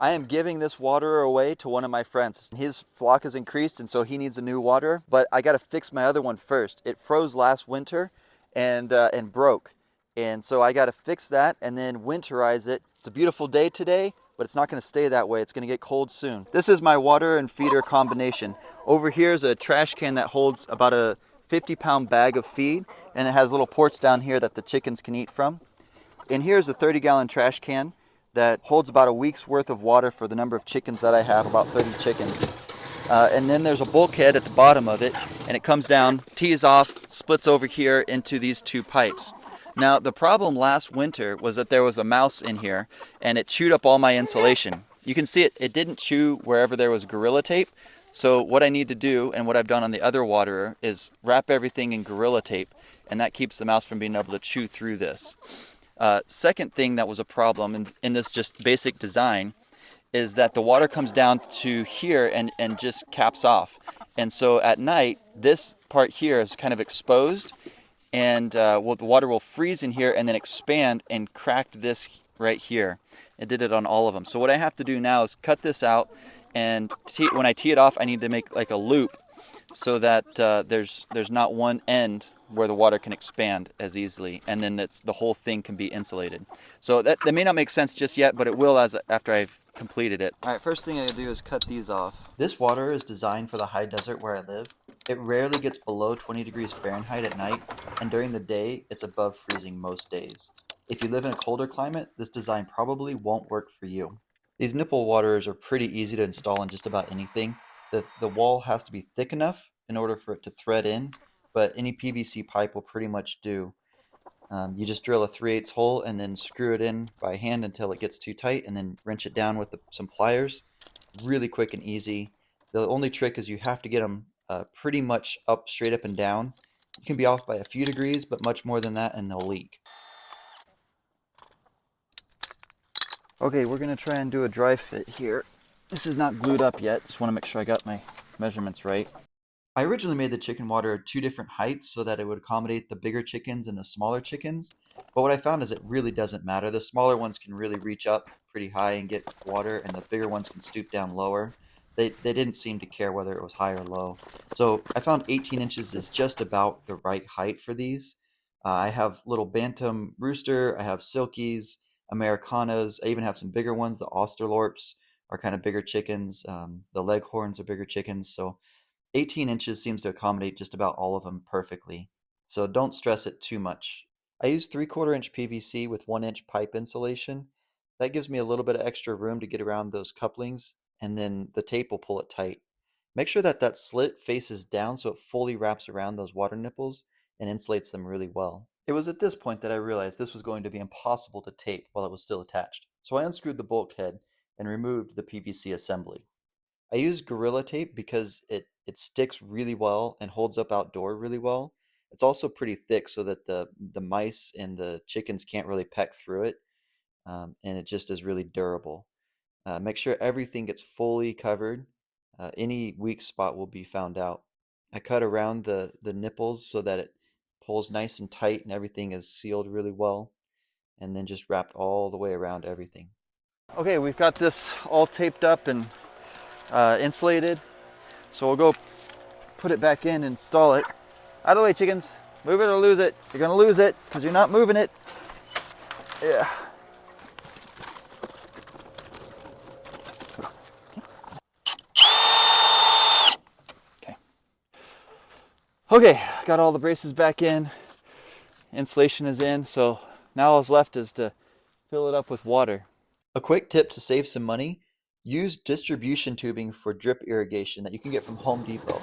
I am giving this waterer away to one of my friends. His flock has increased and so he needs a new waterer, but I got to fix my other one first. It froze last winter and broke. And so I got to fix that and then winterize it. It's a beautiful day today, but it's not going to stay that way. It's going to get cold soon. This is my water and feeder combination. Over here is a trash can that holds about a 50-pound bag of feed, and it has little ports down here that the chickens can eat from. And here's a 30-gallon trash can that holds about a week's worth of water for the number of chickens that I have, about 30 chickens. And then there's a bulkhead at the bottom of it, and it comes down, tees off, splits over here into these two pipes. Now, the problem last winter was that there was a mouse in here, and it chewed up all my insulation. You can see it didn't chew wherever there was Gorilla Tape. So what I need to do, and what I've done on the other waterer, is wrap everything in Gorilla Tape, and that keeps the mouse from being able to chew through this. Second thing that was a problem in this just basic design is that the water comes down to here and just caps off. And so at night, this part here is kind of exposed, and the water will freeze in here and then expand and crack this right here. It did it on all of them. So what I have to do now is cut this out, and when I tee it off, I need to make like a loop so that there's not one end where the water can expand as easily, and then the whole thing can be insulated. So that may not make sense just yet, but it will after I've completed it. All right, first thing I gotta do is cut these off. This water is designed for the high desert where I live. It rarely gets below 20 degrees Fahrenheit at night, and during the day, it's above freezing most days. If you live in a colder climate, this design probably won't work for you. These nipple waterers are pretty easy to install on just about anything. The wall has to be thick enough in order for it to thread in, but any PVC pipe will pretty much do. You just drill a 3/8 hole and then screw it in by hand until it gets too tight, and then wrench it down with some pliers. Really quick and easy. The only trick is you have to get them pretty much straight up and down. You can be off by a few degrees, but much more than that and they'll leak. Okay, we're going to try and do a dry fit here. This is not glued up yet. Just want to make sure I got my measurements right. I originally made the chicken water 2 different heights so that it would accommodate the bigger chickens and the smaller chickens. But what I found is it really doesn't matter. The smaller ones can really reach up pretty high and get water, and the bigger ones can stoop down lower. They didn't seem to care whether it was high or low. So I found 18 inches is just about the right height for these. I have little Bantam Rooster, I have Silkies, Americanas. I even have some bigger ones. The Australorps are kind of bigger chickens. The Leghorns are bigger chickens. So 18 inches seems to accommodate just about all of them perfectly. So don't stress it too much. I use 3/4 inch PVC with 1-inch pipe insulation. That gives me a little bit of extra room to get around those couplings, and then the tape will pull it tight. Make sure that that slit faces down so it fully wraps around those water nipples and insulates them really well. It was at this point that I realized this was going to be impossible to tape while it was still attached. So I unscrewed the bulkhead and removed the PVC assembly. I used Gorilla Tape because it sticks really well and holds up outdoor really well. It's also pretty thick so that the mice and the chickens can't really peck through it, and it just is really durable. Make sure everything gets fully covered. Any weak spot will be found out. I cut around the nipples so that it pulls nice and tight and everything is sealed really well, and then just wrapped all the way around everything. Okay, we've got this all taped up and insulated, so we'll go put it back in and install it. Out of the way, chickens. Move it or lose it. You're gonna lose it because you're not moving it. Yeah. Okay, got all the braces back in, insulation is in, so now all that's left is to fill it up with water. A quick tip to save some money, use distribution tubing for drip irrigation that you can get from Home Depot.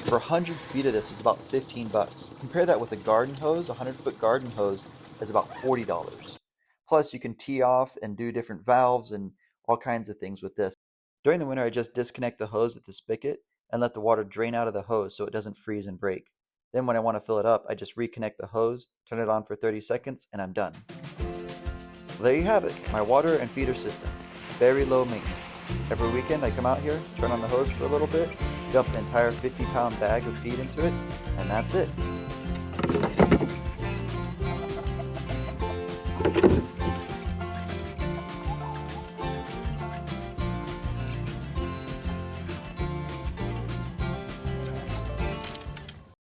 For 100 feet of this, it's about 15 bucks. Compare that with a garden hose. A 100-foot garden hose is about $40. Plus, you can tee off and do different valves and all kinds of things with this. During the winter, I just disconnect the hose at the spigot and let the water drain out of the hose so it doesn't freeze and break. Then when I want to fill it up, I just reconnect the hose, turn it on for 30 seconds, and I'm done. Well, there you have it, my water and feeder system. Very low maintenance. Every weekend I come out here, turn on the hose for a little bit, dump an entire 50-pound bag of feed into it, and that's it.